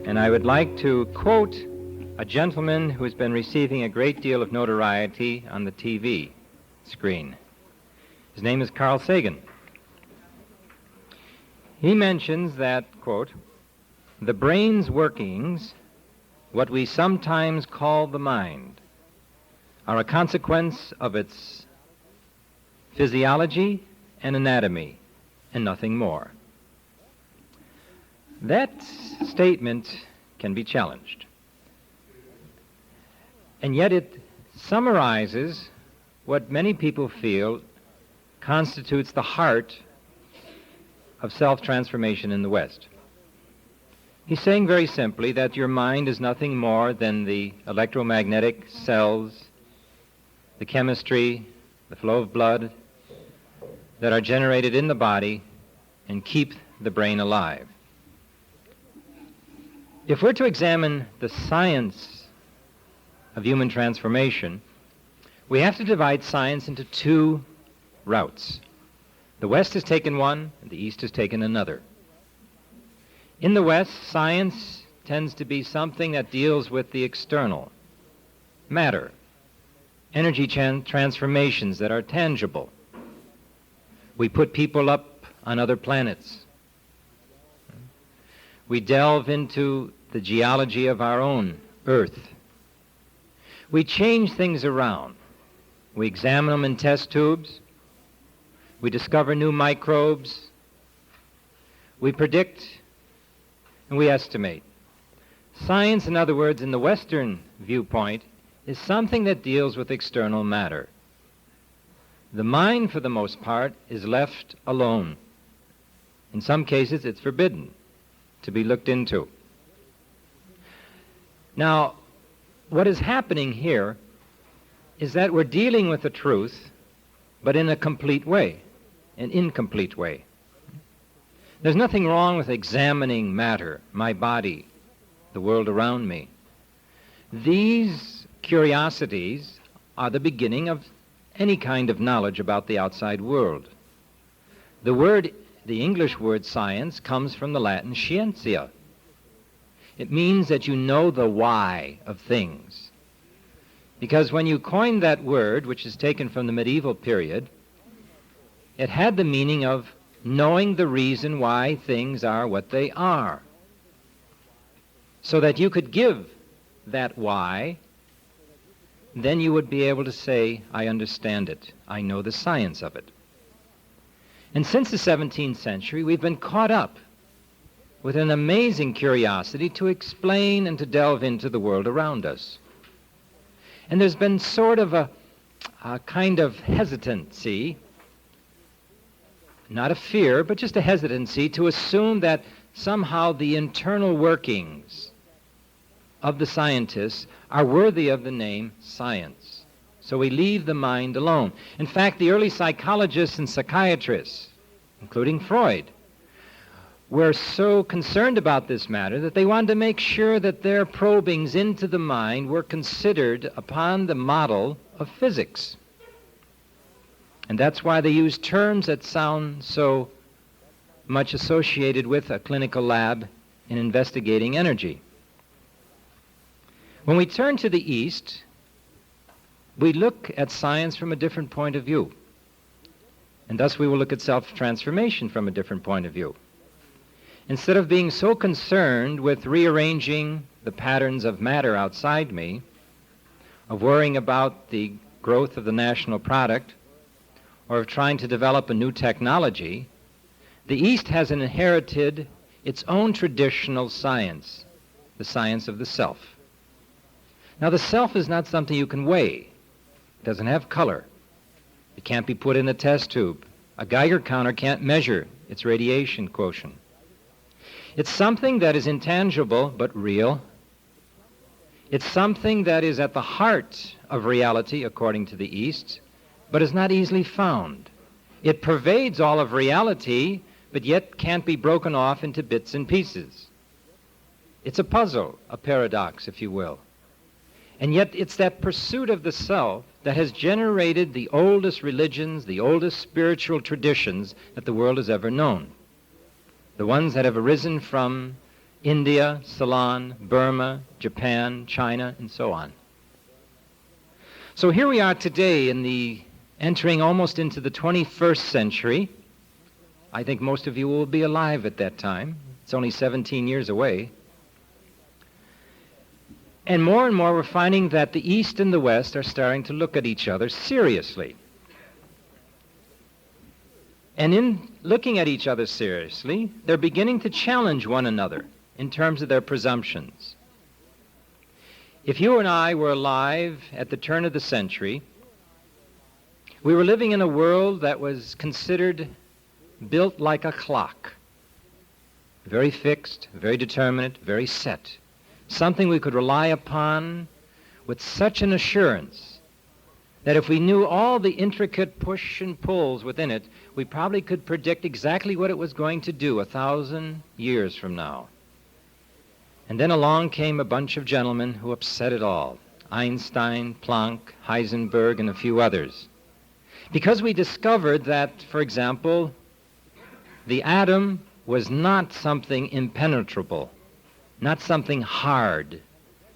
And I would like to quote a gentleman who has been receiving a great deal of notoriety on the TV screen. His name is Carl Sagan. He mentions that, quote, "The brain's workings, what we sometimes call the mind, are a consequence of its physiology and anatomy, and nothing more." That statement can be challenged. And yet it summarizes what many people feel constitutes the heart of self-transformation in the West. He's saying very simply that your mind is nothing more than the electromagnetic cells, the chemistry, the flow of blood that are generated in the body and keep the brain alive. If we're to examine the science of human transformation, we have to divide science into two routes. The West has taken one, and the East has taken another. In the West, science tends to be something that deals with the external, matter, energy transformations that are tangible. We put people up on other planets. We delve into the geology of our own Earth. We change things around. We examine them in test tubes. We discover new microbes. We predict and we estimate. Science, in other words, in the Western viewpoint, is something that deals with external matter. The mind, for the most part, is left alone. In some cases, it's forbidden to be looked into. Now, what is happening here is that we're dealing with the truth, but in a complete way, an incomplete way. There's nothing wrong with examining matter, my body, the world around me. These curiosities are the beginning of any kind of knowledge about the outside world. The English word science comes from the Latin scientia. It means that you know the why of things. Because when you coined that word, which is taken from the medieval period, it had the meaning of knowing the reason why things are what they are, so that you could give that why. Then you would be able to say, I understand it. I know the science of it. And since the 17th century, we've been caught up with an amazing curiosity to explain and to delve into the world around us. And there's been sort of a kind of hesitancy, not a fear, but just a hesitancy to assume that somehow the internal workings of the scientists are worthy of the name science. So we leave the mind alone. In fact, the early psychologists and psychiatrists, including Freud, were so concerned about this matter that they wanted to make sure that their probings into the mind were considered upon the model of physics. And that's why they use terms that sound so much associated with a clinical lab in investigating energy. When we turn to the East, we look at science from a different point of view. And thus we will look at self-transformation from a different point of view. Instead of being so concerned with rearranging the patterns of matter outside me, of worrying about the growth of the national product, or of trying to develop a new technology, the East has inherited its own traditional science, the science of the self. Now, the self is not something you can weigh. It doesn't have color. It can't be put in a test tube. A Geiger counter can't measure its radiation quotient. It's something that is intangible but real. It's something that is at the heart of reality, according to the East, but is not easily found. It pervades all of reality, but yet can't be broken off into bits and pieces. It's a puzzle, a paradox, if you will. And yet it's that pursuit of the self that has generated the oldest religions, the oldest spiritual traditions that the world has ever known. The ones that have arisen from India, Ceylon, Burma, Japan, China, and so on. So here we are today entering almost into the 21st century. I think most of you will be alive at that time. It's only 17 years away. And more we're finding that the East and the West are starting to look at each other seriously. And in looking at each other seriously, they're beginning to challenge one another in terms of their presumptions. If you and I were alive at the turn of the century, we were living in a world that was considered built like a clock. Very fixed, very determinate, very set. Something we could rely upon with such an assurance that if we knew all the intricate push and pulls within it, we probably could predict exactly what it was going to do 1,000 years from now. And then along came a bunch of gentlemen who upset it all. Einstein, Planck, Heisenberg, and a few others. Because we discovered that, for example, the atom was not something impenetrable, not something hard,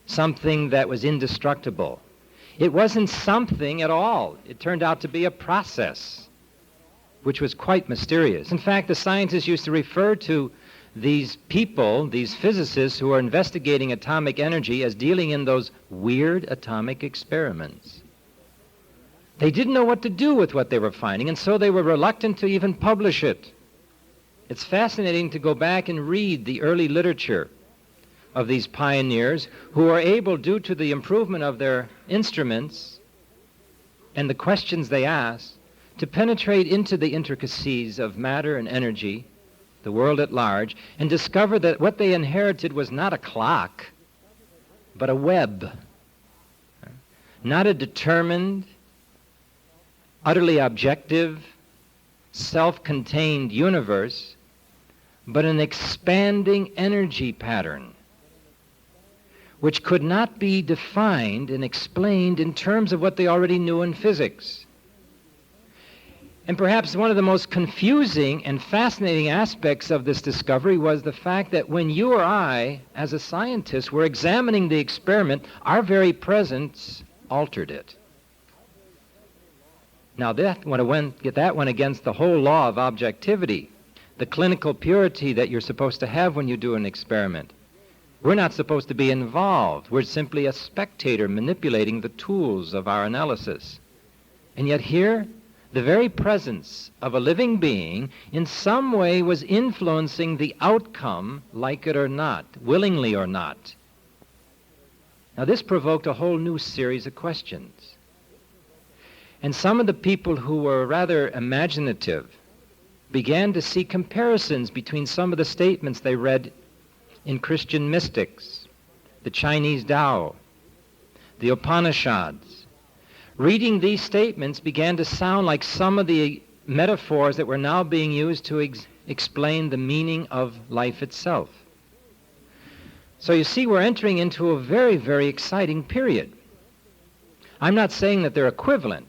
something that was indestructible. It wasn't something at all. It turned out to be a process, which was quite mysterious. In fact, the scientists used to refer to these people, these physicists who are investigating atomic energy, as dealing in those weird atomic experiments. They didn't know what to do with what they were finding, and so they were reluctant to even publish it. It's fascinating to go back and read the early literature of these pioneers who are able, due to the improvement of their instruments and the questions they asked, to penetrate into the intricacies of matter and energy, the world at large, and discover that what they inherited was not a clock, but a web. Not a determined, utterly objective, self-contained universe, but an expanding energy pattern, which could not be defined and explained in terms of what they already knew in physics. And perhaps one of the most confusing and fascinating aspects of this discovery was the fact that when you or I, as a scientist, were examining the experiment, our very presence altered it. Now that went against the whole law of objectivity, the clinical purity that you're supposed to have when you do an experiment. We're not supposed to be involved. We're simply a spectator manipulating the tools of our analysis. And yet here, the very presence of a living being in some way was influencing the outcome, like it or not, willingly or not. Now this provoked a whole new series of questions. And some of the people who were rather imaginative began to see comparisons between some of the statements they read in Christian mystics, the Chinese Tao, the Upanishads. Reading these statements began to sound like some of the metaphors that were now being used to explain the meaning of life itself. So you see, we're entering into a very, very exciting period. I'm not saying that they're equivalent.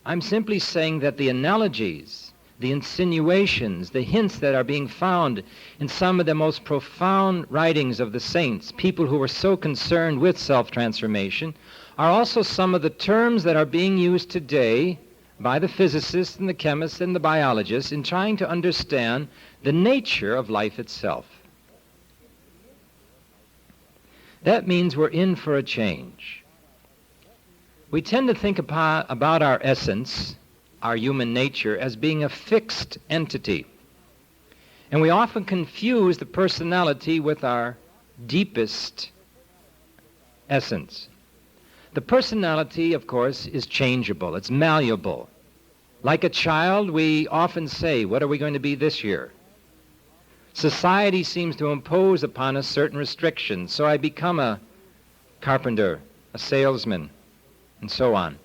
I'm simply saying that the analogies, the insinuations, the hints that are being found in some of the most profound writings of the saints, people who were so concerned with self-transformation, are also some of the terms that are being used today by the physicists and the chemists and the biologists in trying to understand the nature of life itself. That means we're in for a change. We tend to think about our essence, our human nature, as being a fixed entity. And we often confuse the personality with our deepest essence. The personality, of course, is changeable. It's malleable. Like a child, we often say, what are we going to be this year? Society seems to impose upon us certain restrictions, so I become a carpenter, a salesman, and so on.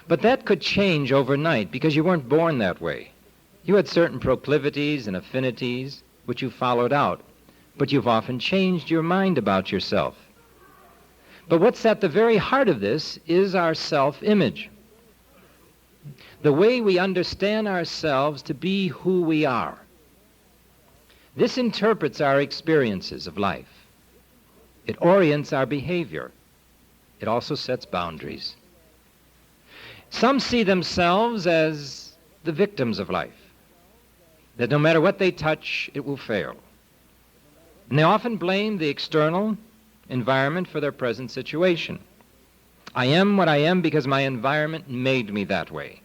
But that could change overnight because you weren't born that way. You had certain proclivities and affinities which you followed out, but you've often changed your mind about yourself. But what's at the very heart of this is our self-image. The way we understand ourselves to be who we are. This interprets our experiences of life. It orients our behavior. It also sets boundaries. Some see themselves as the victims of life, that no matter what they touch, it will fail. And they often blame the external environment for their present situation. I am what I am because my environment made me that way.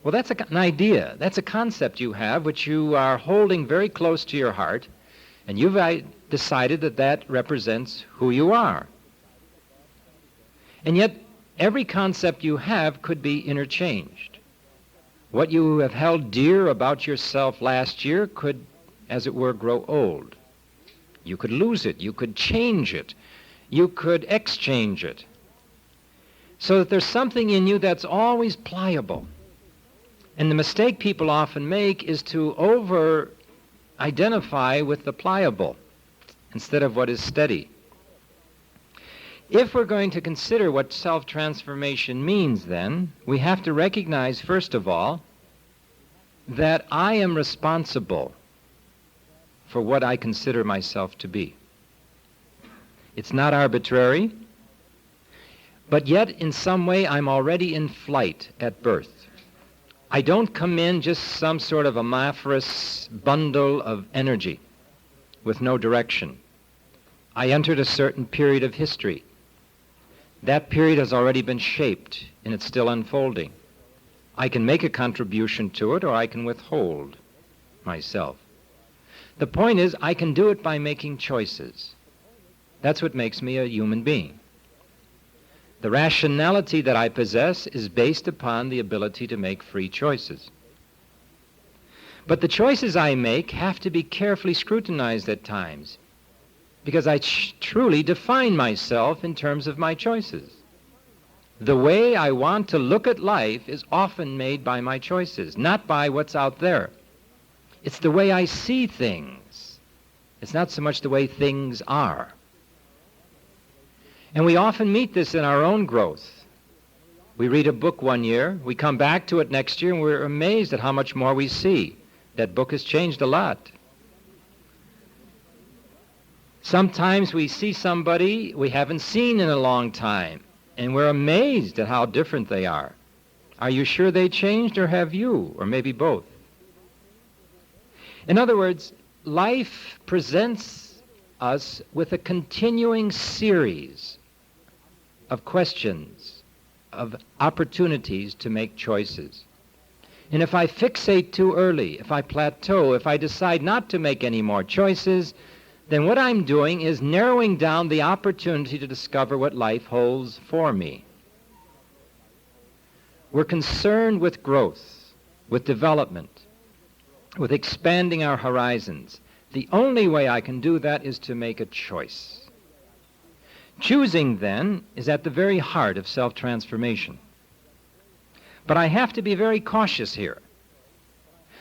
Well, that's an idea. That's a concept you have which you are holding very close to your heart, and you've decided that that represents who you are. And yet, every concept you have could be interchanged. What you have held dear about yourself last year could, as it were, grow old. You could lose it. You could change it. You could exchange it. So that there's something in you that's always pliable. And the mistake people often make is to over-identify with the pliable instead of what is steady. If we're going to consider what self-transformation means, then, we have to recognize, first of all, that I am responsible for what I consider myself to be. It's not arbitrary, but yet in some way I'm already in flight at birth. I don't come in just some sort of amorphous bundle of energy with no direction. I entered a certain period of history. That period has already been shaped, and it's still unfolding. I can make a contribution to it, or I can withhold myself. The point is, I can do it by making choices. That's what makes me a human being. The rationality that I possess is based upon the ability to make free choices. But the choices I make have to be carefully scrutinized at times, because I truly define myself in terms of my choices. The way I want to look at life is often made by my choices, not by what's out there. It's the way I see things. It's not so much the way things are. And we often meet this in our own growth. We read a book one year, we come back to it next year, and we're amazed at how much more we see. That book has changed a lot. Sometimes we see somebody we haven't seen in a long time, and we're amazed at how different they are. Are you sure they changed, or have you, or maybe both? In other words, life presents us with a continuing series of questions, of opportunities to make choices. And if I fixate too early, if I plateau, if I decide not to make any more choices, then what I'm doing is narrowing down the opportunity to discover what life holds for me. We're concerned with growth, with development, with expanding our horizons. The only way I can do that is to make a choice. Choosing, then, is at the very heart of self-transformation. But I have to be very cautious here,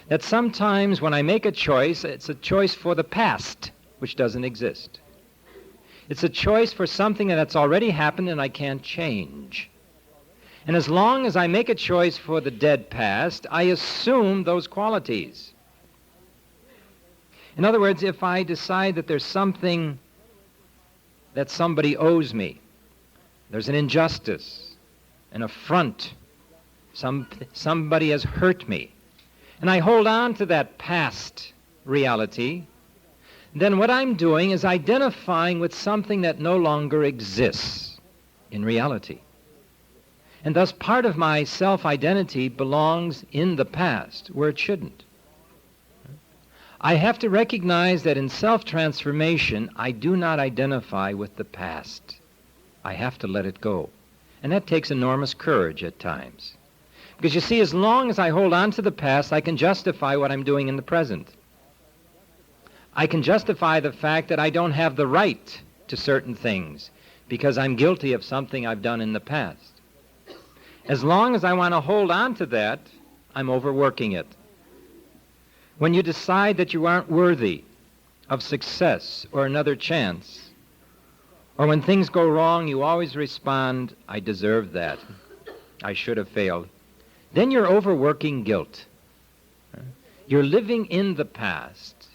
that sometimes when I make a choice, it's a choice for the past, which doesn't exist. It's a choice for something that's already happened and I can't change. And as long as I make a choice for the dead past, I assume those qualities. In other words, if I decide that there's something that somebody owes me, there's an injustice, an affront, somebody has hurt me, and I hold on to that past reality, then what I'm doing is identifying with something that no longer exists in reality. And thus part of my self-identity belongs in the past, where it shouldn't. I have to recognize that in self-transformation, I do not identify with the past. I have to let it go. And that takes enormous courage at times. Because you see, as long as I hold on to the past, I can justify what I'm doing in the present. I can justify the fact that I don't have the right to certain things because I'm guilty of something I've done in the past. As long as I want to hold on to that, I'm overworking it. When you decide that you aren't worthy of success or another chance, or when things go wrong, you always respond, I deserve that. I should have failed. Then you're overworking guilt. You're living in the past.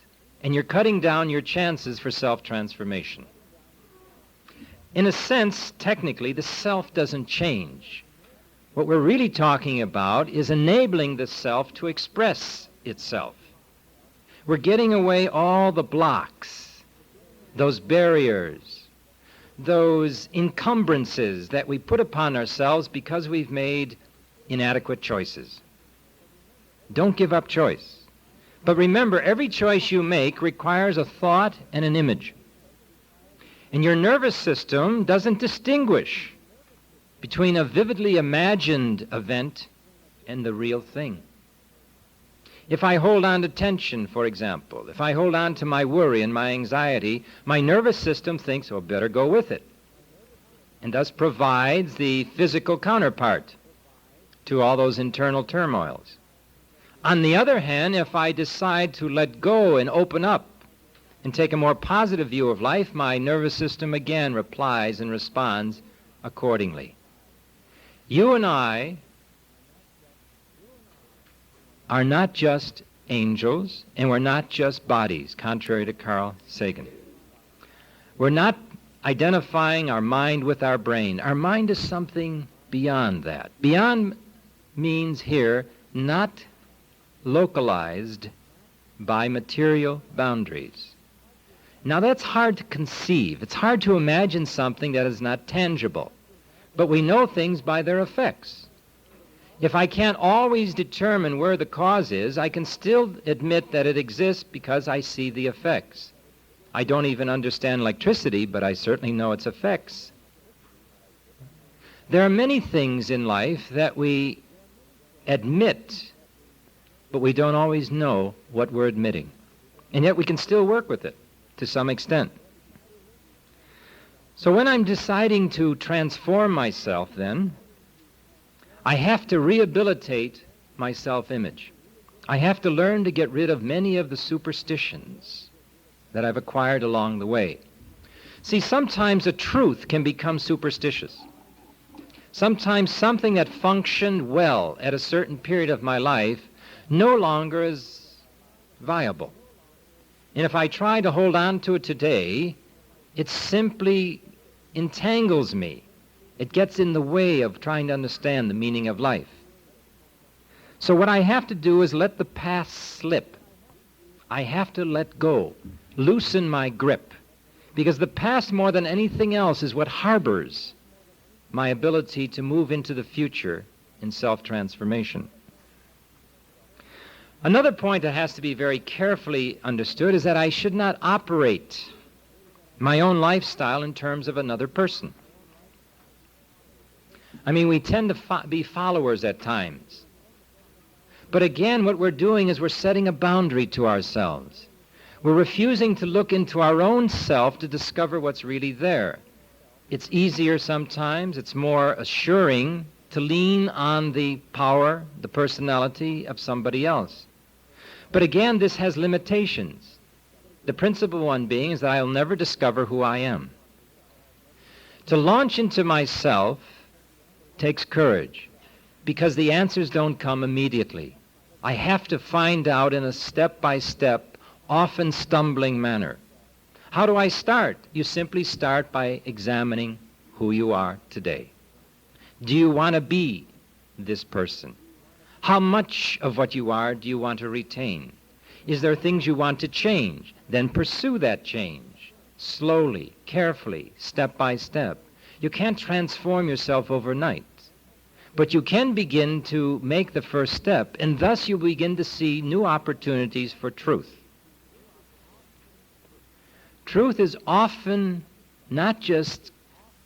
and you're cutting down your chances for self-transformation. In a sense, technically, the self doesn't change. What we're really talking about is enabling the self to express itself. We're getting away all the blocks, those barriers, those encumbrances that we put upon ourselves because we've made inadequate choices. Don't give up choice. But remember, every choice you make requires a thought and an image. And your nervous system doesn't distinguish between a vividly imagined event and the real thing. If I hold on to tension, for example, if I hold on to my worry and my anxiety, my nervous system thinks, oh, better go with it, and thus provides the physical counterpart to all those internal turmoils. On the other hand, if I decide to let go and open up and take a more positive view of life, my nervous system again replies and responds accordingly. You and I are not just angels, and we're not just bodies, contrary to Carl Sagan. We're not identifying our mind with our brain. Our mind is something beyond that. Beyond means here not localized by material boundaries. Now that's hard to conceive. It's hard to imagine something that is not tangible. But we know things by their effects. If I can't always determine where the cause is, I can still admit that it exists because I see the effects. I don't even understand electricity, but I certainly know its effects. There are many things in life that we admit, but we don't always know what we're admitting. And yet we can still work with it to some extent. So when I'm deciding to transform myself, then, I have to rehabilitate my self-image. I have to learn to get rid of many of the superstitions that I've acquired along the way. See, sometimes a truth can become superstitious. Sometimes something that functioned well at a certain period of my life no longer is viable. And if I try to hold on to it today, it simply entangles me. It gets in the way of trying to understand the meaning of life. So what I have to do is let the past slip. I have to let go, loosen my grip, because the past more than anything else is what harbors my ability to move into the future in self-transformation. Another point that has to be very carefully understood is that I should not operate my own lifestyle in terms of another person. I mean, we tend to be followers at times. But again, what we're doing is we're setting a boundary to ourselves. We're refusing to look into our own self to discover what's really there. It's easier sometimes, it's more assuring to lean on the power, the personality of somebody else. But again, this has limitations. The principal one being is that I'll never discover who I am. To launch into myself takes courage, because the answers don't come immediately. I have to find out in a step-by-step, often stumbling manner. How do I start? You simply start by examining who you are today. Do you want to be this person? How much of what you are do you want to retain? Is there things you want to change? Then pursue that change, slowly, carefully, step by step. You can't transform yourself overnight, but you can begin to make the first step, and thus you begin to see new opportunities for truth. Truth is often not just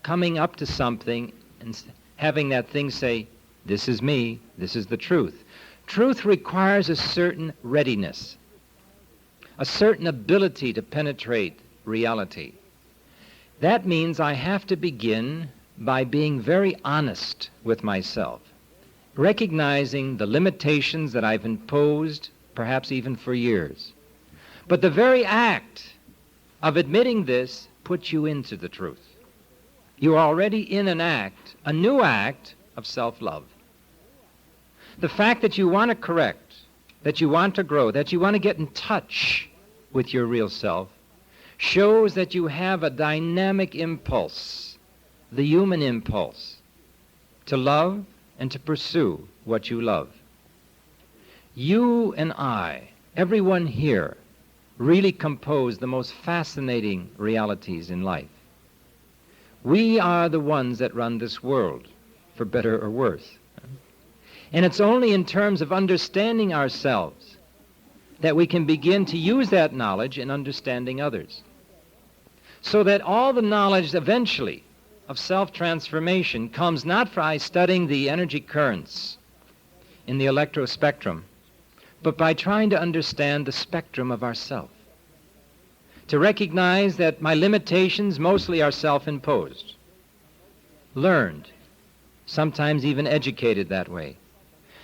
coming up to something and having that thing say, this is me, this is the truth. Truth requires a certain readiness, a certain ability to penetrate reality. That means I have to begin by being very honest with myself, recognizing the limitations that I've imposed, perhaps even for years. But the very act of admitting this puts you into the truth. You're already in an act, a new act of self-love. The fact that you want to correct, that you want to grow, that you want to get in touch with your real self shows that you have a dynamic impulse, the human impulse, to love and to pursue what you love. You and I, everyone here, really compose the most fascinating realities in life. We are the ones that run this world, for better or worse. And it's only in terms of understanding ourselves that we can begin to use that knowledge in understanding others. So that all the knowledge eventually of self-transformation comes not by studying the energy currents in the electrospectrum, but by trying to understand the spectrum of ourself. To recognize that my limitations mostly are self-imposed, learned, sometimes even educated that way.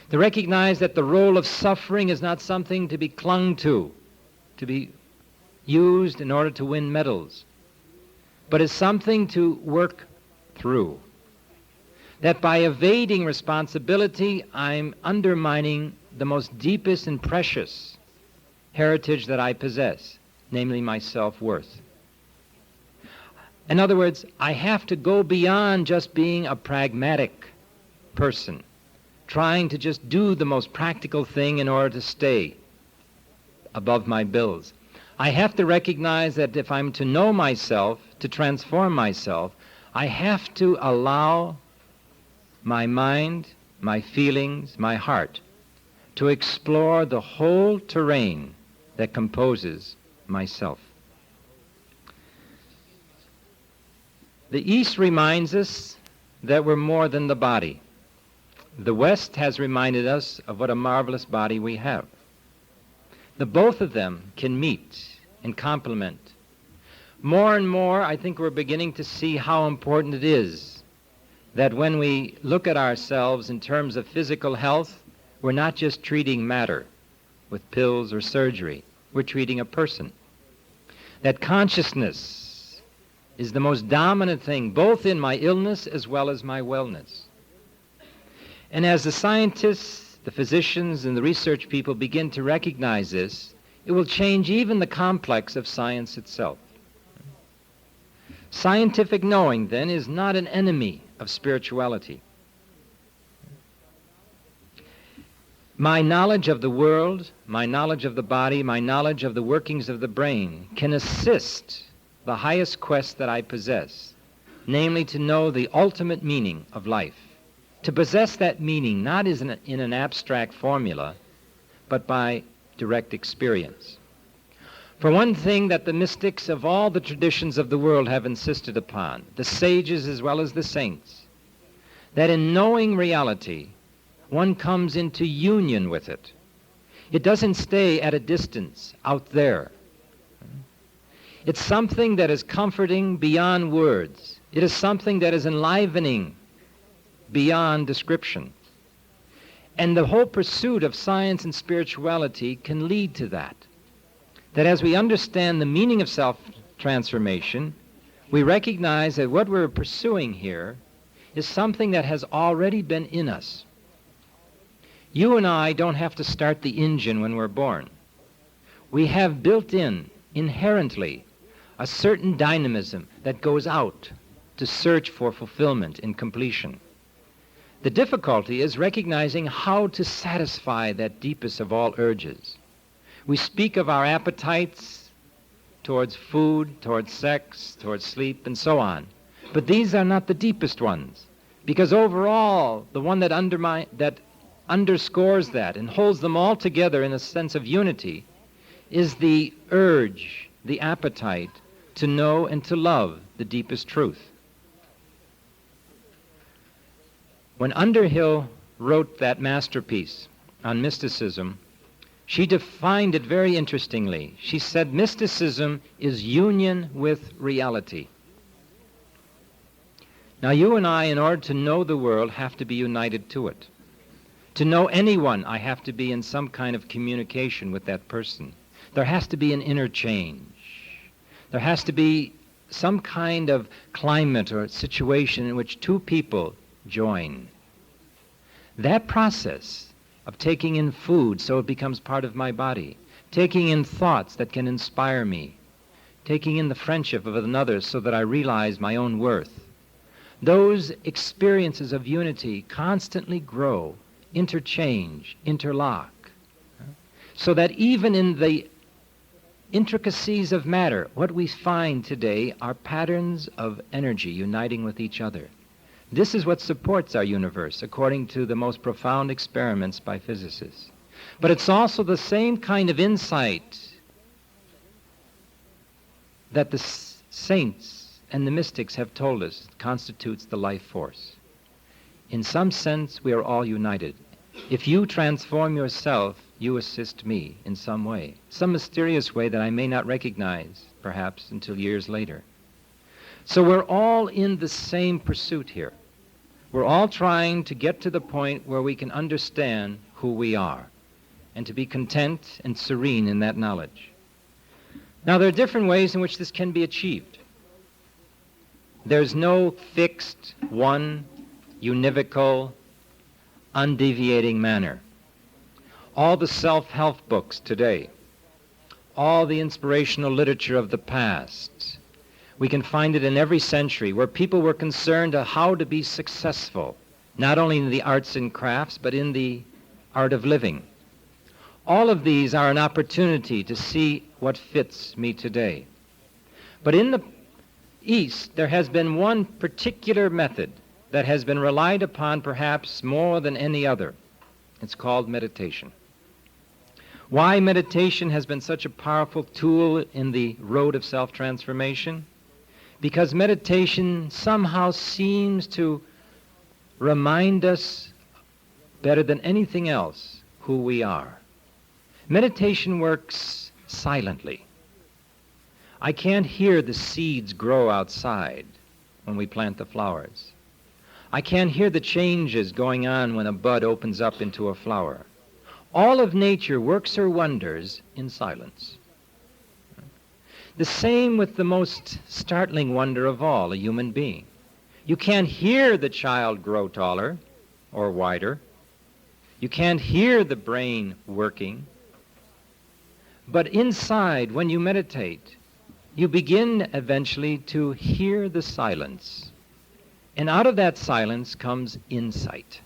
To recognize that the role of suffering is not something to be clung to be used in order to win medals, but is something to work through. That by evading responsibility, I'm undermining the most deepest and precious heritage that I possess, namely my self-worth. In other words, I have to go beyond just being a pragmatic person, trying to just do the most practical thing in order to stay above my bills. I have to recognize that if I'm to know myself, to transform myself, I have to allow my mind, my feelings, my heart to explore the whole terrain that composes myself. The East reminds us that we're more than the body. The West has reminded us of what a marvelous body we have. The both of them can meet and complement. More and more, I think we're beginning to see how important it is that when we look at ourselves in terms of physical health, we're not just treating matter with pills or surgery. We're treating a person. That consciousness is the most dominant thing, both in my illness as well as my wellness. And as the scientists, the physicians, and the research people begin to recognize this, it will change even the complex of science itself. Scientific knowing, then, is not an enemy of spirituality. My knowledge of the world, my knowledge of the body, my knowledge of the workings of the brain can assist the highest quest that I possess, namely to know the ultimate meaning of life. To possess that meaning not in an abstract formula, but by direct experience. For one thing that the mystics of all the traditions of the world have insisted upon, the sages as well as the saints, that in knowing reality, one comes into union with it. It doesn't stay at a distance out there. It's something that is comforting beyond words. It is something that is enlivening beyond description. And the whole pursuit of science and spirituality can lead to that. That as we understand the meaning of self-transformation, we recognize that what we're pursuing here is something that has already been in us. You and I don't have to start the engine when we're born. We have built in, inherently, a certain dynamism that goes out to search for fulfillment and completion. The difficulty is recognizing how to satisfy that deepest of all urges. We speak of our appetites towards food, towards sex, towards sleep, and so on. But these are not the deepest ones, because overall, the one that underscores that and holds them all together in a sense of unity is the urge, the appetite to know and to love the deepest truth. When Underhill wrote that masterpiece on mysticism, she defined it very interestingly. She said, mysticism is union with reality. Now, you and I, in order to know the world, have to be united to it. To know anyone, I have to be in some kind of communication with that person. There has to be an interchange. There has to be some kind of climate or situation in which two people join. That process of taking in food so it becomes part of my body, taking in thoughts that can inspire me, taking in the friendship of another so that I realize my own worth. Those experiences of unity constantly grow, interchange, interlock, so that even in the intricacies of matter, what we find today are patterns of energy uniting with each other. This is what supports our universe, according to the most profound experiments by physicists. But it's also the same kind of insight that the saints and the mystics have told us constitutes the life force. In some sense, we are all united. If you transform yourself, you assist me in some way, some mysterious way that I may not recognize, perhaps, until years later. So we're all in the same pursuit here. We're all trying to get to the point where we can understand who we are and to be content and serene in that knowledge. Now, there are different ways in which this can be achieved. There's no fixed, one, univocal, undeviating manner. All the self-help books today, all the inspirational literature of the past, we can find it in every century where people were concerned of how to be successful, not only in the arts and crafts, but in the art of living. All of these are an opportunity to see what fits me today. But in the East, there has been one particular method that has been relied upon perhaps more than any other. It's called meditation. Why meditation has been such a powerful tool in the road of self-transformation? Because meditation somehow seems to remind us better than anything else who we are. Meditation works silently. I can't hear the seeds grow outside when we plant the flowers. I can't hear the changes going on when a bud opens up into a flower. All of nature works her wonders in silence. The same with the most startling wonder of all, a human being. You can't hear the child grow taller or wider. You can't hear the brain working. But inside, when you meditate, you begin eventually to hear the silence. And out of that silence comes insight,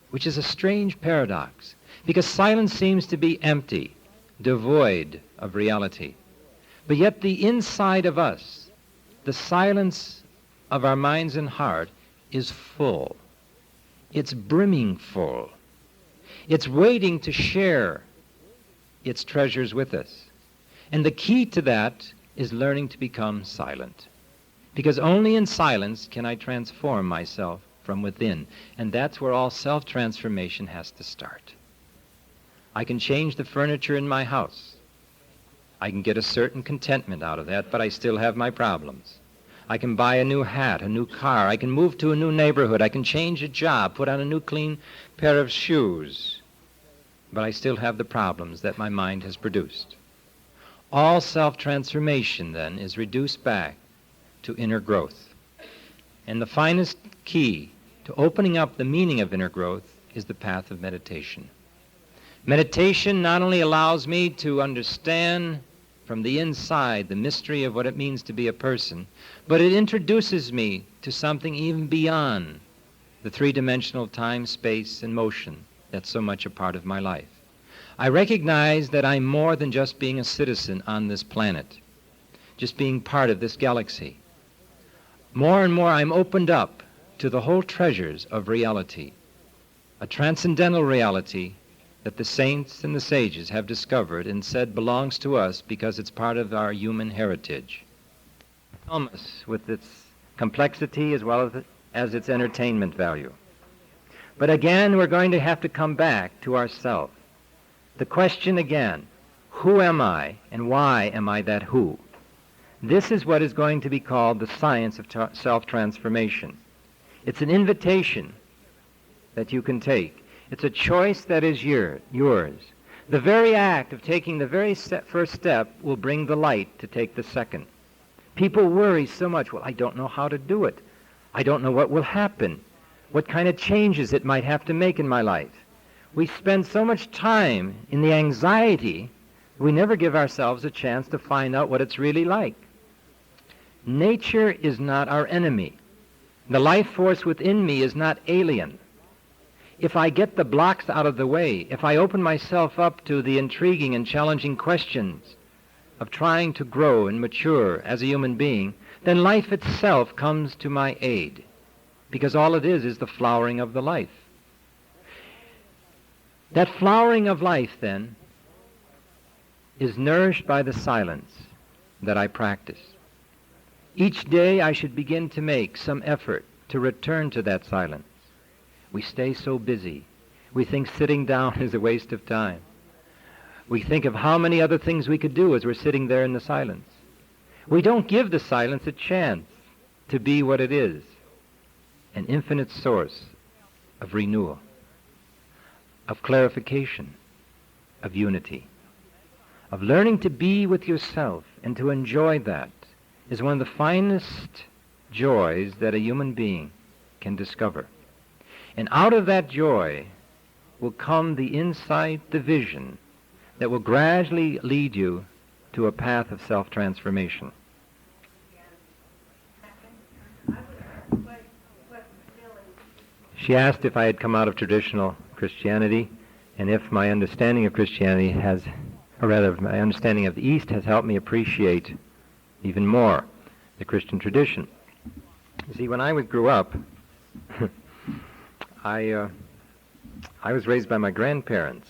which is a strange paradox, because silence seems to be empty, devoid of reality. But yet the inside of us, the silence of our minds and heart, is full. It's brimming full. It's waiting to share its treasures with us. And the key to that is learning to become silent. Because only in silence can I transform myself from within. And that's where all self-transformation has to start. I can change the furniture in my house. I can get a certain contentment out of that, but I still have my problems. I can buy a new hat, a new car. I can move to a new neighborhood. I can change a job, put on a new clean pair of shoes. But I still have the problems that my mind has produced. All self-transformation, then, is reduced back to inner growth. And the finest key to opening up the meaning of inner growth is the path of meditation. Meditation not only allows me to understand from the inside the mystery of what it means to be a person, but it introduces me to something even beyond the three-dimensional time, space, and motion that's so much a part of my life. I recognize that I'm more than just being a citizen on this planet, just being part of this galaxy. More and more I'm opened up to the whole treasures of reality, a transcendental reality that the saints and the sages have discovered and said belongs to us because it's part of our human heritage. Enormous with its complexity as well as its entertainment value. But again, we're going to have to come back to ourself. The question again, who am I and why am I that who? This is what is going to be called the science of self-transformation. It's an invitation that you can take. It's a choice that is yours. The very act of taking the very first step will bring the light to take the second. People worry so much, well, I don't know how to do it. I don't know what will happen, what kind of changes it might have to make in my life. We spend so much time in the anxiety We never give ourselves a chance to find out what it's really like. Nature is not our enemy. The life force within me is not alien. If I get the blocks out of the way, if I open myself up to the intriguing and challenging questions of trying to grow and mature as a human being, then life itself comes to my aid, because all it is the flowering of the life. That flowering of life, then, is nourished by the silence that I practice. Each day I should begin to make some effort to return to that silence. We stay so busy. We think sitting down is a waste of time. We think of how many other things we could do as we're sitting there in the silence. We don't give the silence a chance to be what it is, an infinite source of renewal, of clarification, of unity, of learning to be with yourself and to enjoy that is one of the finest joys that a human being can discover. And out of that joy will come the insight, the vision, that will gradually lead you to a path of self-transformation. She asked if I had come out of traditional Christianity, and if my understanding of Christianity has, or rather my understanding of the East has helped me appreciate even more the Christian tradition. You see, when I grew up, I was raised by my grandparents,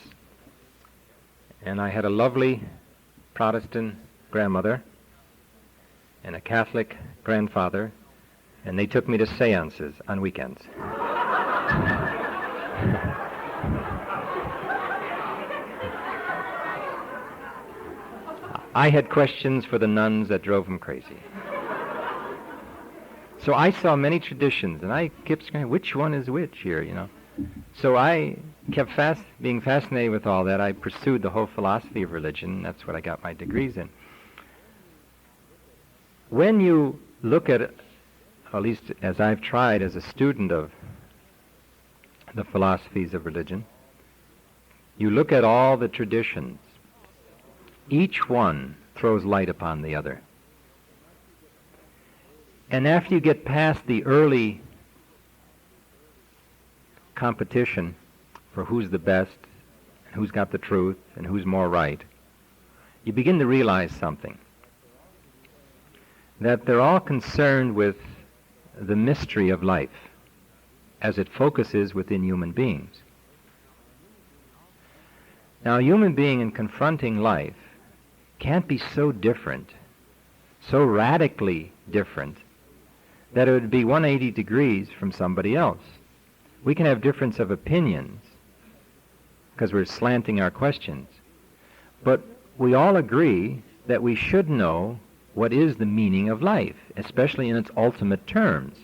and I had a lovely Protestant grandmother and a Catholic grandfather, and they took me to seances on weekends. I had questions for the nuns that drove them crazy. So I saw many traditions, and I kept saying, which one is which here, you know? So I kept being fascinated with all that. I pursued the whole philosophy of religion. That's what I got my degrees in. When you look at it, at least as I've tried as a student of the philosophies of religion, you look at all the traditions. Each one throws light upon the other. And after you get past the early competition for who's the best, and who's got the truth, and who's more right, you begin to realize something. That they're all concerned with the mystery of life as it focuses within human beings. Now, a human being in confronting life can't be so different, so radically different, that it would be 180 degrees from somebody else. We can have difference of opinions because we're slanting our questions, but we all agree that we should know what is the meaning of life, especially in its ultimate terms.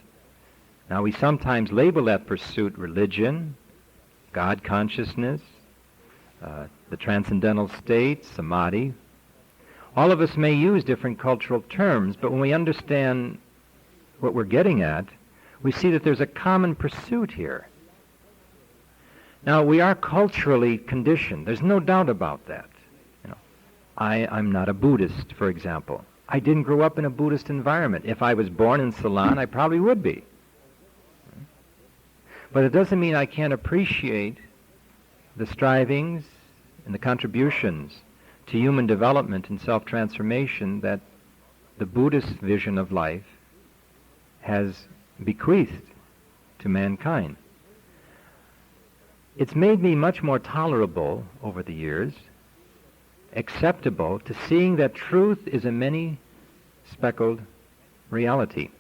Now, we sometimes label that pursuit religion, God consciousness, the transcendental state, samadhi. All of us may use different cultural terms, but when we understand what we're getting at, we see that there's a common pursuit here. Now, we are culturally conditioned. There's no doubt about that. You know, I'm not a Buddhist, for example. I didn't grow up in a Buddhist environment. If I was born in Ceylon, I probably would be. But it doesn't mean I can't appreciate the strivings and the contributions to human development and self-transformation that the Buddhist vision of life has bequeathed to mankind. It's made me much more tolerable over the years, acceptable to seeing that truth is a many-speckled reality.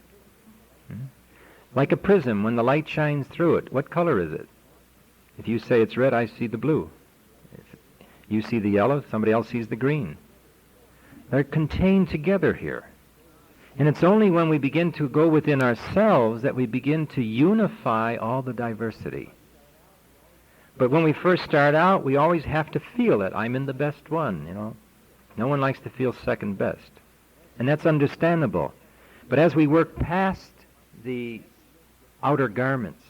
Like a prism, when the light shines through it, what color is it? If you say it's red, I see the blue. If you see the yellow, somebody else sees the green. They're contained together here. And it's only when we begin to go within ourselves that we begin to unify all the diversity. But when we first start out, we always have to feel it. I'm in the best one, you know. No one likes to feel second best. And that's understandable. But as we work past the outer garments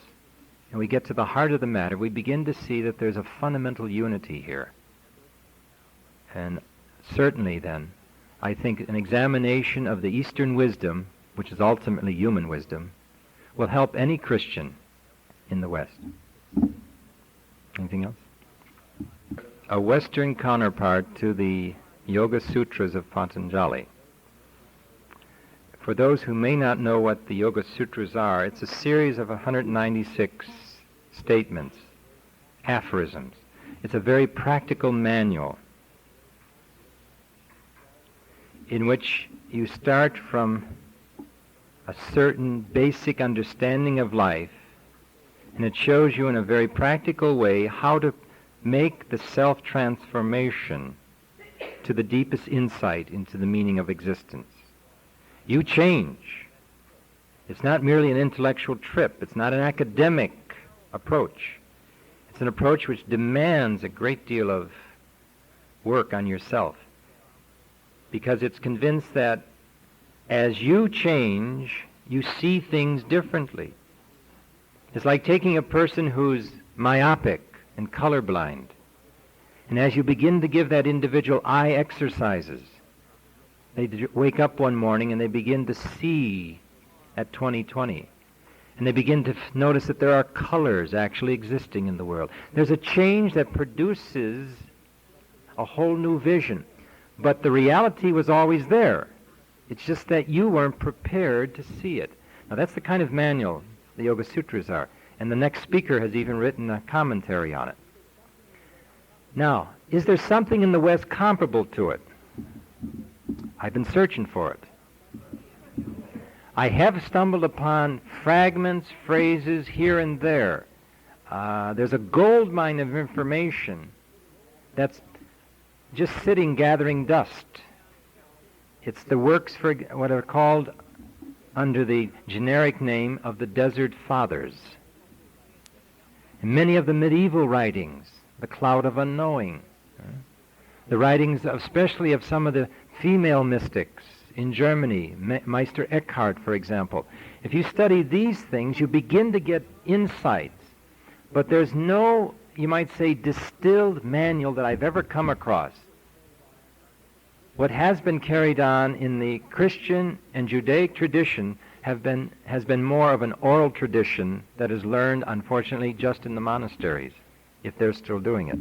and we get to the heart of the matter, we begin to see that there's a fundamental unity here. And certainly then, I think an examination of the Eastern wisdom, which is ultimately human wisdom, will help any Christian in the West. Anything else? A Western counterpart to the Yoga Sutras of Patanjali. For those who may not know what the Yoga Sutras are, it's a series of 196 statements, aphorisms. It's a very practical manual in which you start from a certain basic understanding of life, and it shows you in a very practical way how to make the self-transformation to the deepest insight into the meaning of existence. You change. It's not merely an intellectual trip. It's not an academic approach. It's an approach which demands a great deal of work on yourself, because it's convinced that as you change, you see things differently. It's like taking a person who's myopic and colorblind, and as you begin to give that individual eye exercises, they wake up one morning and they begin to see at 20/20. And they begin to notice that there are colors actually existing in the world. There's a change that produces a whole new vision. But the reality was always there. It's just that you weren't prepared to see it. Now that's the kind of manual the Yoga Sutras are. And the next speaker has even written a commentary on it. Now, is there something in the West comparable to it? I've been searching for it. I have stumbled upon fragments, phrases here and there. There's a gold mine of information that's just sitting gathering dust. It's the works for what are called under the generic name of the Desert Fathers. And many of the medieval writings, the Cloud of Unknowing, the writings especially of some of the female mystics in Germany, Meister Eckhart, for example. If you study these things, you begin to get insights. But there's no, you might say, distilled manual that I've ever come across. What has been carried on in the Christian and Judaic tradition has been more of an oral tradition that is learned, unfortunately, just in the monasteries, if they're still doing it.